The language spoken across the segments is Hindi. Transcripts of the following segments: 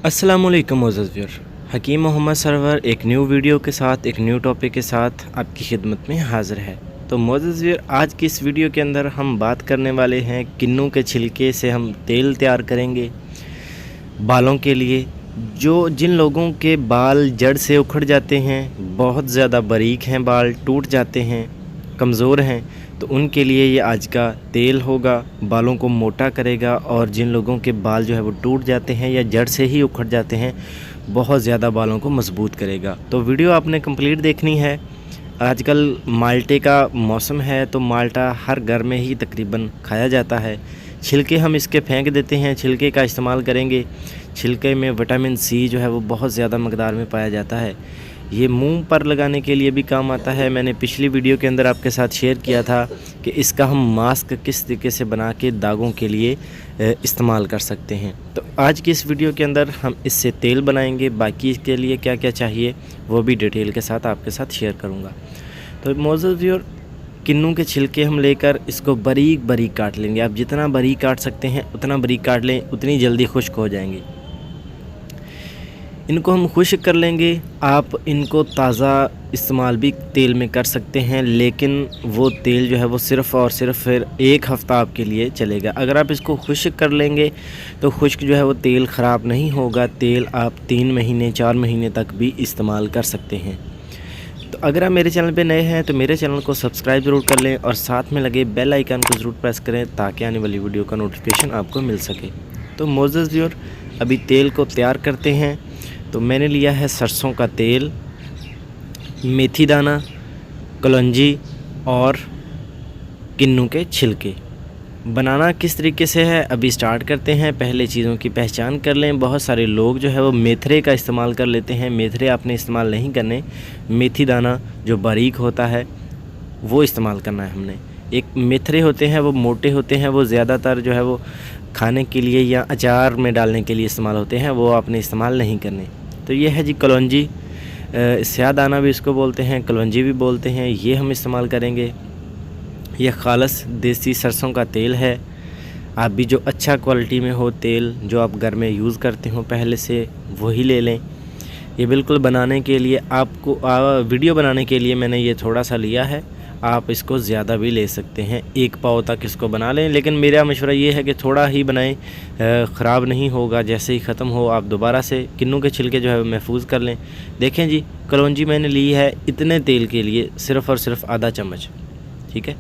अस्सलामुअलैकुम मोअज़्ज़ज़ व्यूअर, हकीम मोहम्मद सरवर एक न्यू वीडियो के साथ एक न्यू टॉपिक के साथ आपकी खिदमत में हाज़िर है। तो मोअज़्ज़ज़ व्यूअर, आज की इस वीडियो के अंदर हम बात करने वाले हैं किन्नू के छिलके से हम तेल तैयार करेंगे बालों के लिए। जिन लोगों के बाल जड़ से उखड़ जाते हैं, बहुत ज़्यादा बारीक हैं, बाल टूट जाते हैं, कमज़ोर हैं, तो उनके लिए ये आज का तेल होगा, बालों को मोटा करेगा। और जिन लोगों के बाल जो है वो टूट जाते हैं या जड़ से ही उखड़ जाते हैं, बहुत ज़्यादा बालों को मजबूत करेगा। तो वीडियो आपने कंप्लीट देखनी है। आजकल माल्टे का मौसम है, तो माल्टा हर घर में ही तकरीबन खाया जाता है। छिलके हम इसके फेंक देते हैं, छिलके का इस्तेमाल करेंगे। छिलके में विटामिन सी जो है वो बहुत ज़्यादा मकदार में पाया जाता है। ये मुंह पर लगाने के लिए भी काम आता है। मैंने पिछली वीडियो के अंदर आपके साथ शेयर किया था कि इसका हम मास्क किस तरीके से बना के दागों के लिए इस्तेमाल कर सकते हैं। तो आज की इस वीडियो के अंदर हम इससे तेल बनाएंगे। बाकी इसके लिए क्या क्या चाहिए वो भी डिटेल के साथ आपके साथ शेयर करूँगा। तो मोअज़्ज़ज़ व्यूअर, किन्नू के छिलके हम लेकर इसको बारीक बारीक काट लेंगे। आप जितना बारीक काट सकते हैं उतना बारीक काट लें, उतनी जल्दी खुश्क हो जाएंगे। इनको हम खुश्क कर लेंगे। आप इनको ताज़ा इस्तेमाल भी तेल में कर सकते हैं, लेकिन वो तेल जो है वो सिर्फ़ और सिर्फ फिर एक हफ़्ता आपके लिए चलेगा। अगर आप इसको खुश्क कर लेंगे तो खुश्क जो है वो तेल ख़राब नहीं होगा। तेल आप 3 महीने 4 महीने तक भी इस्तेमाल कर सकते हैं। तो अगर आप मेरे चैनल पे नए हैं तो मेरे चैनल को सब्सक्राइब ज़रूर कर लें और साथ में लगे बेल आइकन को ज़रूर प्रेस करें ताकि आने वाली वीडियो का नोटिफिकेशन आपको मिल सके। तो मोअज़्ज़ज़ व्यूअर, अभी तेल को तैयार करते हैं। तो मैंने लिया है सरसों का तेल, मेथी दाना, कलौंजी और किन्नू के छिलके। बनाना किस तरीके से है अभी स्टार्ट करते हैं। पहले चीज़ों की पहचान कर लें। बहुत सारे लोग जो है वो मेथरे का इस्तेमाल कर लेते हैं। मेथरे आपने इस्तेमाल नहीं करने। मेथी दाना जो बारीक होता है वो इस्तेमाल करना है हमने। एक मेथरे होते हैं वो मोटे होते हैं, वो ज़्यादातर जो है वो खाने के लिए या अचार में डालने के लिए इस्तेमाल होते हैं, वो आपने इस्तेमाल नहीं करने। तो ये है जी कलौंजी, स्याह दाना भी इसको बोलते हैं, कलौंजी भी बोलते हैं। ये हम इस्तेमाल करेंगे। यह खालस देसी सरसों का तेल है। आप भी जो अच्छा क्वालिटी में हो तेल, जो आप घर में यूज़ करते हो पहले से, वही ले लें। ये बिल्कुल बनाने के लिए आपको वीडियो बनाने के लिए मैंने ये थोड़ा सा लिया है। आप इसको ज़्यादा भी ले सकते हैं, 1 पाव तक इसको बना लें, लेकिन मेरा मशवरा ये है कि थोड़ा ही बनाएं, ख़राब नहीं होगा। जैसे ही ख़त्म हो आप दोबारा से किन्नू के छिलके जो है महफूज कर लें। देखें जी, कलौंजी मैंने ली है इतने तेल के लिए सिर्फ़ और सिर्फ आधा चम्मच, ठीक है।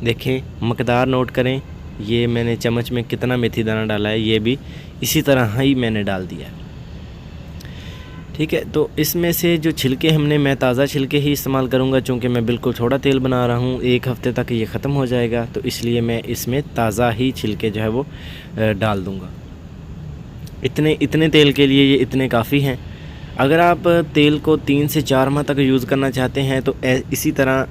देखें, मकदार नोट करें। ये मैंने चम्मच में कितना मेथी दाना डाला है, ये भी इसी तरह ही मैंने डाल दिया है, ठीक है। तो इसमें से जो छिलके मैं ताज़ा छिलके ही इस्तेमाल करूँगा, चूँकि मैं बिल्कुल थोड़ा तेल बना रहा हूँ। 1 हफ़्ते तक ये ख़त्म हो जाएगा, तो इसलिए मैं इसमें ताज़ा ही छिलके जो है वो डाल दूँगा। इतने तेल के लिए ये इतने काफ़ी हैं। अगर आप तेल को 3 से 4 माह तक यूज़ करना चाहते हैं तो इसी तरह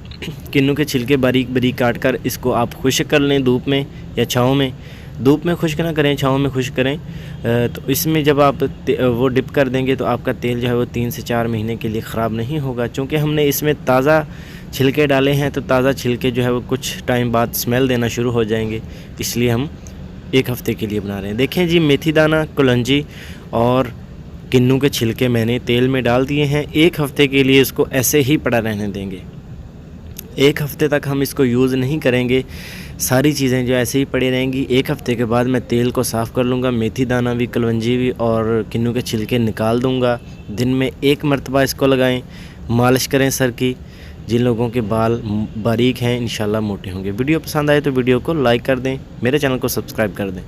किन्नू के छिलके बारीक बारीक काट कर इसको आप खुश्क कर लें, धूप में या छाँव में। धूप में खुश्क ना करें, छाँव में खुश्क करें। तो इसमें जब आप वो डिप कर देंगे तो आपका तेल जो है वो 3 से 4 महीने के लिए ख़राब नहीं होगा। चूँकि हमने इसमें ताज़ा छिलके डाले हैं, तो ताज़ा छिलके जो है वो कुछ टाइम बाद स्मेल देना शुरू हो जाएंगे, इसलिए हम 1 हफ़्ते के लिए बना रहे हैं। देखें जी, मेथी दाना, कलौंजी और किन्नू के छिलके मैंने तेल में डाल दिए हैं। 1 हफ़्ते के लिए इसको ऐसे ही पड़ा रहने देंगे। 1 हफ़्ते तक हम इसको यूज़ नहीं करेंगे, सारी चीज़ें जो ऐसे ही पड़ी रहेंगी। 1 हफ़्ते के बाद मैं तेल को साफ़ कर लूँगा, मेथी दाना भी, कलौंजी भी और किन्नू के छिलके निकाल दूँगा। दिन में 1 मरतबा इसको लगाएं, मालिश करें सर की। जिन लोगों के बाल बारीक हैं इंशाल्लाह मोटे होंगे। वीडियो पसंद आए तो वीडियो को लाइक कर दें, मेरे चैनल को सब्सक्राइब कर दें।